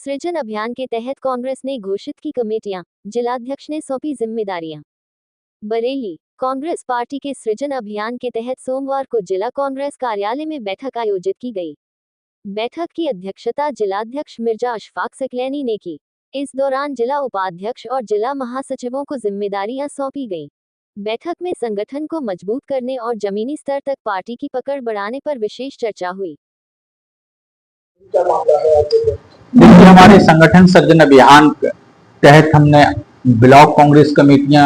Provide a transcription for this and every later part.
सृजन अभियान के तहत कांग्रेस ने घोषित की कमेटियां, जिलाध्यक्ष ने सौंपी जिम्मेदारियां। बरेली कांग्रेस पार्टी के सृजन अभियान के तहत सोमवार को जिला कांग्रेस कार्यालय में बैठक आयोजित की गई। बैठक की अध्यक्षता जिलाध्यक्ष मिर्जा अशफाक सकलैनी ने की। इस दौरान जिला उपाध्यक्ष और जिला महासचिवों को जिम्मेदारियां सौंपी गईं। बैठक में संगठन को मजबूत करने और जमीनी स्तर तक पार्टी की पकड़ बढ़ाने पर विशेष चर्चा हुई। देखिए, हमारे संगठन सृजन अभियान के तहत हमने ब्लॉक कांग्रेस कमेटियां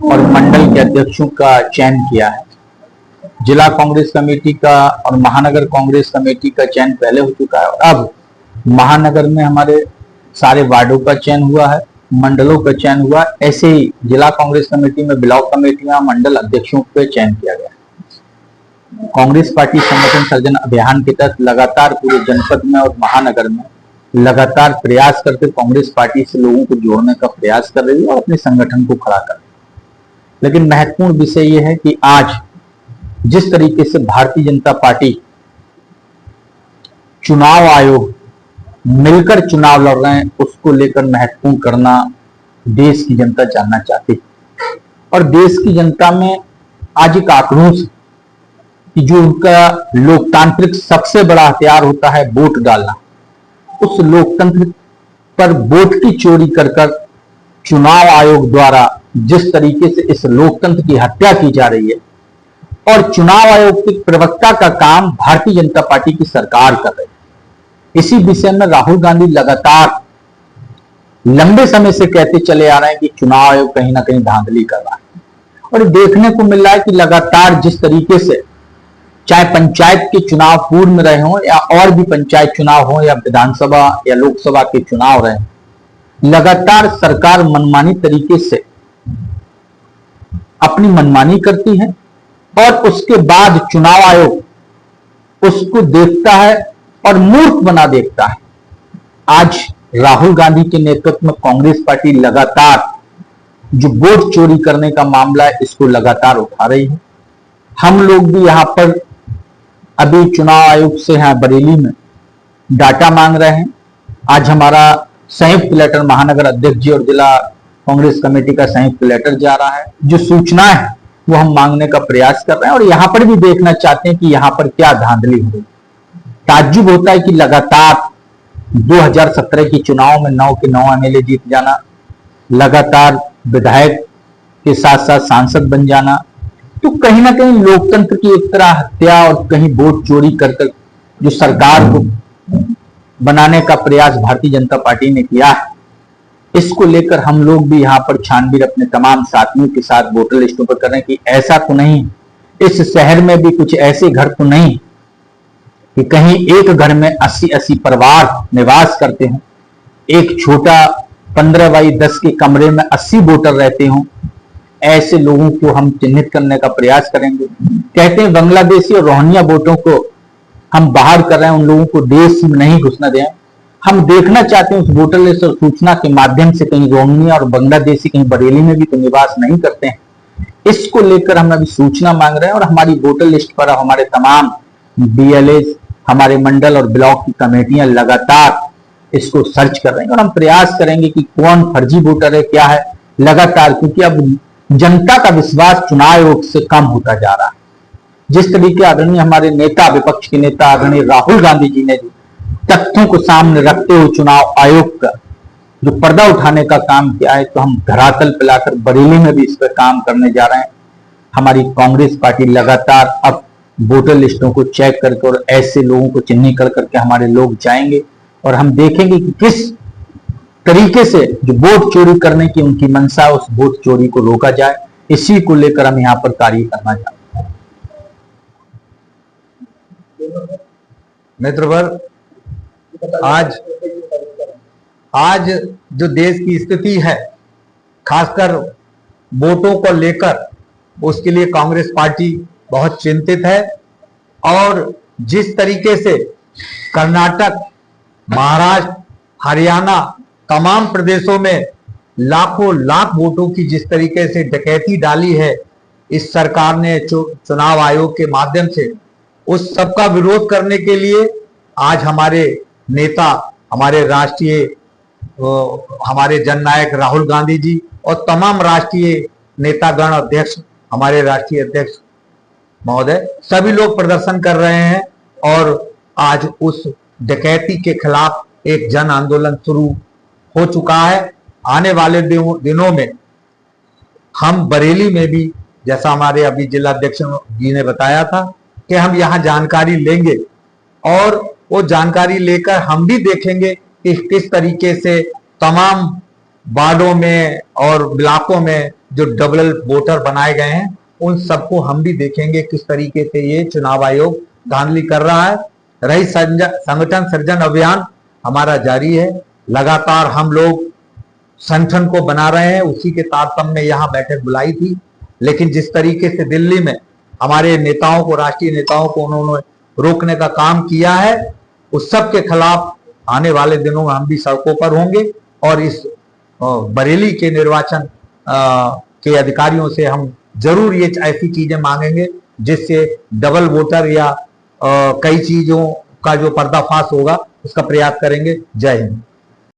और मंडल के अध्यक्षों का चयन किया है। जिला कांग्रेस कमेटी का और महानगर कांग्रेस कमेटी का चयन पहले हो चुका है और अब महानगर में हमारे सारे वार्डों का चयन हुआ है, मंडलों का चयन हुआ। ऐसे ही जिला कांग्रेस कमेटी में ब्लॉक कमेटियां, मंडल अध्यक्षों का चयन किया गया। कांग्रेस पार्टी संगठन सृजन अभियान के तहत लगातार पूरे जनपद में और महानगर में लगातार प्रयास करके कांग्रेस पार्टी से लोगों को जोड़ने का प्रयास कर रही है और अपने संगठन को खड़ा कर रही है। लेकिन महत्वपूर्ण विषय यह है कि आज जिस तरीके से भारतीय जनता पार्टी चुनाव आयोग मिलकर चुनाव लड़ रहे हैं, उसको लेकर महत्वपूर्ण करना देश की जनता जानना चाहती है। और देश की जनता में आज एक आक्रोश कि जो उनका लोकतांत्रिक सबसे बड़ा हथियार होता है वोट डालना, उस लोकतंत्र पर वोट की चोरी कर चुनाव आयोग द्वारा जिस तरीके से इस लोकतंत्र की हत्या की जा रही है और चुनाव आयोग के प्रवक्ता का काम भारतीय जनता पार्टी की सरकार कर रही है। इसी विषय में राहुल गांधी लगातार लंबे समय से कहते चले आ रहे हैं कि चुनाव आयोग कहीं ना कहीं धांधली कर रहा है। और देखने को मिल रहा है कि लगातार जिस तरीके से चाहे पंचायत के चुनाव पूर्व में रहे हों या और भी पंचायत चुनाव हो या विधानसभा या लोकसभा के चुनाव रहे, लगातार सरकार मनमानी तरीके से अपनी मनमानी करती है और उसके बाद चुनाव आयोग उसको देखता है और मूर्ख बना देखता है। आज राहुल गांधी के नेतृत्व में कांग्रेस पार्टी लगातार जो वोट चोरी करने का मामला है, इसको लगातार उठा रही है। हम लोग भी यहां पर अभी चुनाव आयोग से यहां बरेली में डाटा मांग रहे हैं। आज हमारा संयुक्त लेटर महानगर अध्यक्ष जी और जिला कांग्रेस कमेटी का संयुक्त लेटर जा रहा है। जो सूचनाएं है वो हम मांगने का प्रयास कर रहे हैं और यहां पर भी देखना चाहते हैं कि यहां पर क्या धांधली हो रही। ताज्जुब होता है कि लगातार 2017 के चुनाव में 9 के 9 एमएलए जीत जाना, लगातार विधायक के साथ साथ सांसद बन जाना, तो कहीं ना कहीं लोकतंत्र की एक तरह हत्या और कहीं वोट चोरी कर जो सरकार को बनाने का प्रयास भारतीय जनता पार्टी ने किया है, इसको लेकर हम लोग भी यहाँ पर छानबीन अपने तमाम साथियों के साथ वोटर लिस्टों पर कर रहे हैं कि ऐसा तो नहीं, इस शहर में भी कुछ ऐसे घर तो नहीं कि कहीं एक घर में 80-80 परिवार निवास करते हों, एक छोटा 15x10 के कमरे में 80 वोटर रहते हों। ऐसे लोगों को हम चिन्हित करने का प्रयास करेंगे। कहते हैं बांग्लादेशी और रोहिंग्या वोटों को हम बाहर कर रहे हैं, उन लोगों को देश में नहीं घुसना दें। हम देखना चाहते हैं उस वोटर लिस्ट और सूचना के माध्यम से कहीं रोहिंग्या और बांग्लादेशी कहीं बरेली में भी तो निवास नहीं करते हैं। इसको लेकर हम अभी सूचना मांग रहे हैं और हमारी वोटर लिस्ट पर हमारे तमाम बीएलए, हमारे मंडल और ब्लॉक की कमेटियां लगातार इसको सर्च कर रही हैं और हम प्रयास करेंगे कि कौन फर्जी वोटर है, क्या है, लगातार, क्योंकि अब जनता का विश्वास चुनाव आयोग से कम होता जा रहा है। जिस तरीके आदरणीय हमारे नेता, विपक्ष के नेता आदरणीय राहुल गांधी जी ने तथ्यों को सामने रखते हुए चुनाव आयोग का जो पर्दा उठाने का काम किया है, तो हम धरातल पर लाकर बरेली में भी इस पर काम करने जा रहे हैं। हमारी कांग्रेस पार्टी लगातार अब वोटर लिस्टों को चेक करके और ऐसे लोगों को चिन्हित कर करके हमारे लोग जाएंगे और हम देखेंगे कि किस तरीके से जो वोट चोरी करने की उनकी मंशा है, उस वोट चोरी को रोका जाए। इसी को लेकर हम यहाँ पर कार्य करना चाहते हैं। मित्रवर, आज जो देश की स्थिति है, खासकर वोटों को लेकर, उसके लिए कांग्रेस पार्टी बहुत चिंतित है। और जिस तरीके से कर्नाटक, महाराष्ट्र, हरियाणा, तमाम प्रदेशों में लाखों लाख वोटों की जिस तरीके से डकैती डाली है इस सरकार ने चुनाव आयोग के माध्यम से, उस सबका विरोध करने के लिए आज हमारे नेता हमारे राष्ट्रीय हमारे जननायक राहुल गांधी जी और तमाम राष्ट्रीय नेतागण, अध्यक्ष, हमारे राष्ट्रीय अध्यक्ष महोदय, सभी लोग प्रदर्शन कर रहे हैं और आज उस डकैती के खिलाफ एक जन आंदोलन शुरू हो चुका है। आने वाले दिनों में हम बरेली में भी, जैसा हमारे अभी जिला अध्यक्ष जी ने बताया था, कि हम यहाँ जानकारी लेंगे और वो जानकारी लेकर हम भी देखेंगे कि किस तरीके से तमाम वार्डों में और ब्लॉकों में जो डबल वोटर बनाए गए हैं उन सबको हम भी देखेंगे किस तरीके से ये चुनाव आयोग धांधली कर रहा है। रही संगठन सृजन अभियान हमारा जारी है, लगातार हम लोग संगठन को बना रहे हैं। उसी के तारतम्य में यहाँ बैठक बुलाई थी, लेकिन जिस तरीके से दिल्ली में हमारे नेताओं को, राष्ट्रीय नेताओं को उन्होंने रोकने का काम किया है, उस सब के खिलाफ आने वाले दिनों में हम भी सड़कों पर होंगे और इस बरेली के निर्वाचन के अधिकारियों से हम जरूर ये ऐसी चीजें मांगेंगे जिससे डबल वोटर या कई चीजों का जो पर्दाफाश होगा उसका प्रयास करेंगे। जय हिंद।